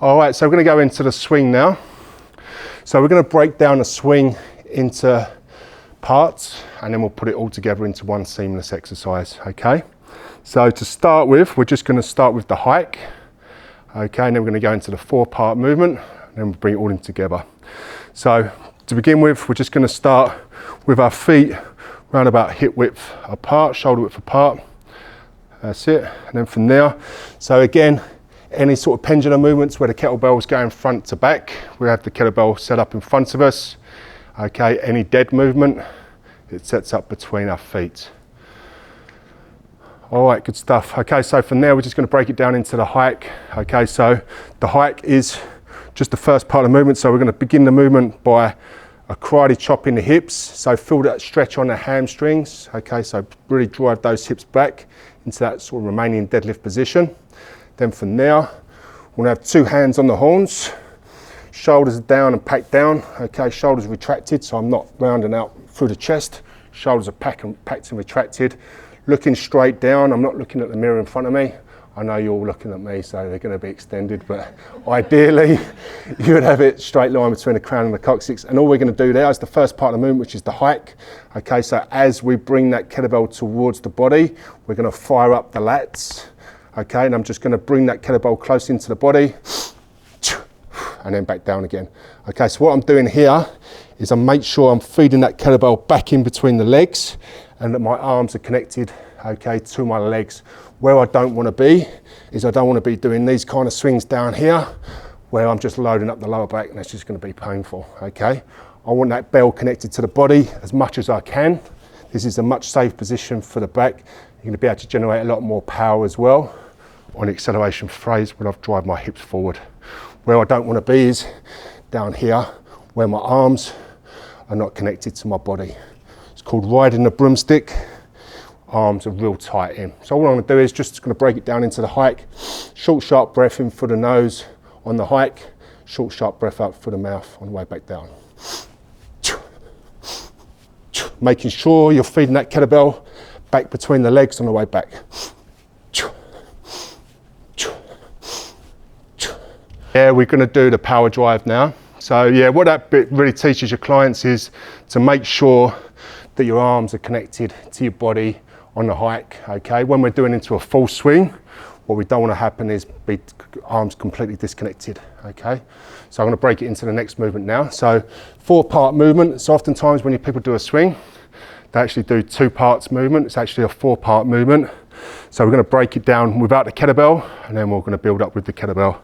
All right, so we're gonna go into the swing now. So we're gonna break down the swing into parts and then we'll put it all together into one seamless exercise, okay? So to start with, we're just gonna start with the hike, okay? And then we're gonna go into the 4-part movement and then we'll bring it all in together. So to begin with, we're just gonna start with our feet around about hip width apart, shoulder width apart. That's it, and then from there, so again, any sort of pendulum movements where the kettlebell is going front to back, we have the kettlebell set up in front of us. Okay, any dead movement, it sets up between our feet. All right, good stuff. Okay, so from there, we're just going to break it down into the hike. Okay, so the hike is just the first part of the movement. So we're going to begin the movement by a karate chop in the hips. So feel that stretch on the hamstrings. Okay, so really drive those hips back into that sort of remaining deadlift position. Then from there, we'll have 2 hands on the horns, shoulders down and packed down. Okay, shoulders retracted, so I'm not rounding out through the chest. Shoulders are packed and retracted. Looking straight down, I'm not looking at the mirror in front of me. I know you're all looking at me, so they're gonna be extended, but ideally, you would have it straight line between the crown and the coccyx. And all we're gonna do there is the first part of the movement, which is the hike. Okay, so as we bring that kettlebell towards the body, we're gonna fire up the lats. Okay, and I'm just gonna bring that kettlebell close into the body and then back down again. Okay, so what I'm doing here is I make sure I'm feeding that kettlebell back in between the legs and that my arms are connected, okay, to my legs. Where I don't wanna be is I don't wanna be doing these kind of swings down here where I'm just loading up the lower back and that's just gonna be painful, okay? I want that bell connected to the body as much as I can. This is a much safe position for the back. You're gonna be able to generate a lot more power as well on the acceleration phase when I've driven my hips forward. Where I don't want to be is down here where my arms are not connected to my body. It's called riding the broomstick. Arms are real tight in. So what I'm going to do is just going to break it down into the hike. Short, sharp breath in through the nose on the hike. Short, sharp breath out through the mouth on the way back down. Making sure you're feeding that kettlebell back between the legs on the way back. Yeah, we're going to do the power drive now. So yeah, what that bit really teaches your clients is to make sure that your arms are connected to your body on the hike, okay? When we're doing into a full swing, what we don't want to happen is be arms completely disconnected, okay? So I'm going to break it into the next movement now. So 4-part movement. So oftentimes when people do a swing, they actually do 2 parts movement. It's actually a 4-part movement. So we're going to break it down without the kettlebell and then we're going to build up with the kettlebell.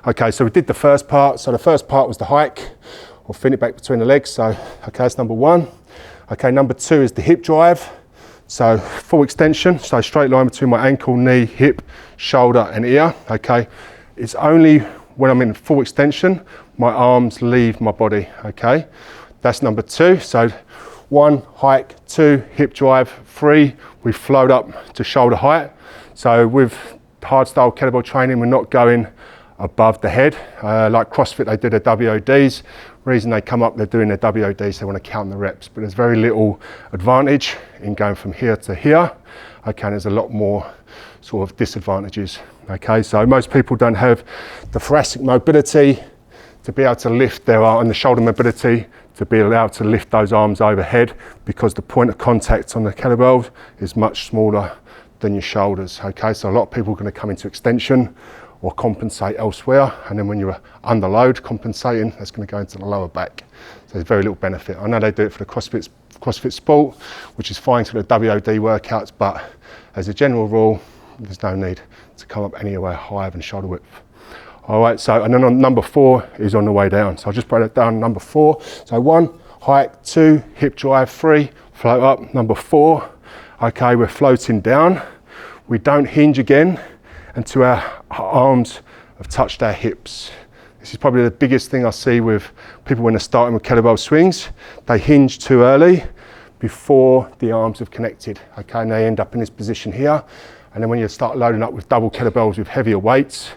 Okay, so we did the first part. So the first part was the hike, or fin it back between the legs. So, okay, that's number 1. Okay, number 2 is the hip drive. So full extension, so straight line between my ankle, knee, hip, shoulder and ear. Okay, it's only when I'm in full extension, my arms leave my body, okay? That's number 2. So 1, hike, 2, hip drive, 3, we float up to shoulder height. So with hardstyle kettlebell training, we're not going above the head. Like CrossFit, they do their WODs. Reason they come up, they're doing their WODs, they want to count the reps, but there's very little advantage in going from here to here. Okay, and there's a lot more sort of disadvantages. Okay, so most people don't have the thoracic mobility to be able to lift their arm and the shoulder mobility to be allowed to lift those arms overhead because the point of contact on the kettlebell is much smaller than your shoulders. Okay, so a lot of people are going to come into extension or compensate elsewhere, and then when you're under load compensating, that's going to go into the lower back. So there's very little benefit. I know they do it for the CrossFit Sport, which is fine for the WOD workouts, but as a general rule, there's no need to come up anywhere higher than shoulder width. All right, so, and then on number 4 is on the way down. So I'll just break that down, number 4. So 1, hike, 2, hip drive, 3, float up. Number 4, okay, we're floating down. We don't hinge again until our arms have touched our hips. This is probably the biggest thing I see with people when they're starting with kettlebell swings. They hinge too early before the arms have connected, okay, and they end up in this position here. And then when you start loading up with double kettlebells with heavier weights,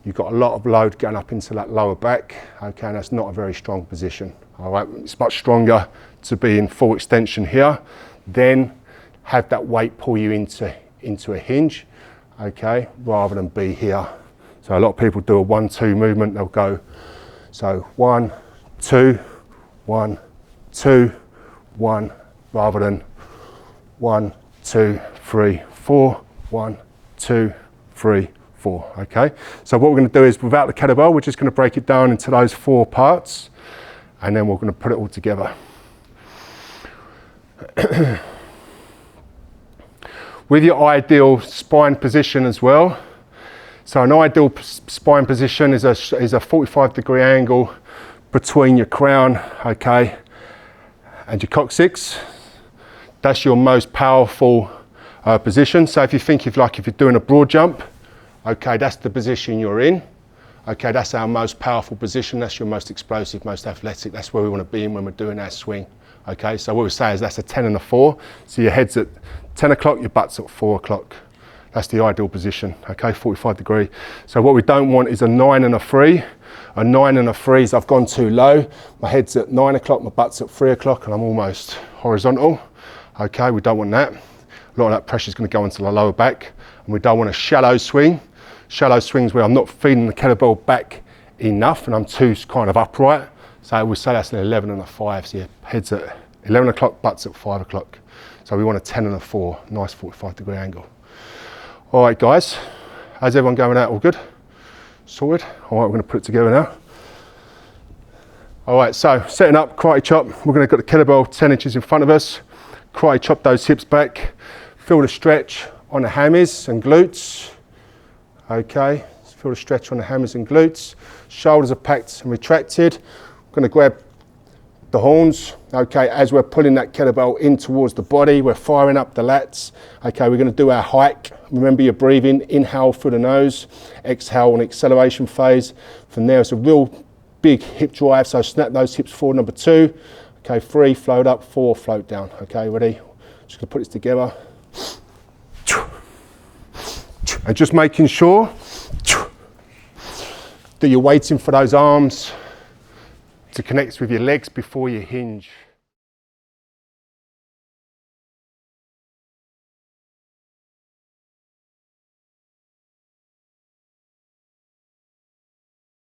you've got a lot of load going up into that lower back, okay, and that's not a very strong position, all right? It's much stronger to be in full extension here, then have that weight pull you into a hinge, okay, rather than be here So a lot of people do a 1-2 movement. They'll go, so 1, 2, 1, 2, 1, rather than 1, 2, 3, 4, 1, 2, 3, 4, okay? So what we're gonna do is, without the kettlebell, we're just gonna break it down into those 4 parts, and then we're gonna put it all together. With your ideal spine position as well. So an ideal spine position is a 45-degree angle between your crown, okay, and your coccyx. That's your most powerful position. So if you think if you're doing a broad jump, okay, that's the position you're in. Okay, that's our most powerful position. That's your most explosive, most athletic. That's where we want to be in when we're doing our swing. Okay, so what we say is that's a 10 and a 4. So your head's at 10 o'clock, your butt's at 4 o'clock. That's the ideal position, okay, 45 degree. So what we don't want is a 9 and a 3. A 9 and a 3 is I've gone too low. My head's at 9 o'clock, my butt's at 3 o'clock, and I'm almost horizontal. Okay, we don't want that. A lot of that pressure is going to go into the lower back, and we don't want a shallow swing. Shallow swings where I'm not feeding the kettlebell back enough and I'm too kind of upright. So we say that's an 11 and a 5. So your head's at 11 o'clock, butt's at 5 o'clock. So we want a 10 and a 4, nice 45-degree angle. All right, guys, how's everyone going out? All good? Sorted? All right, we're going to put it together now. All right, so setting up karate chop. We're going to get the kettlebell 10 inches in front of us. Karate chop those hips back. Feel the stretch on the hammies and glutes. Okay, feel the stretch on the hammies and glutes. Shoulders are packed and retracted. We're going to grab the horns, okay, as we're pulling that kettlebell in towards the body. We're firing up the lats. Okay, we're going to do our hike. Remember your breathing, inhale through the nose, exhale on acceleration phase. From there, it's a real big hip drive, so snap those hips forward, number 2. Okay, 3, float up, 4, float down. Okay, ready? Just going to put this together. And just making sure that you're waiting for those arms to connect with your legs before you hinge.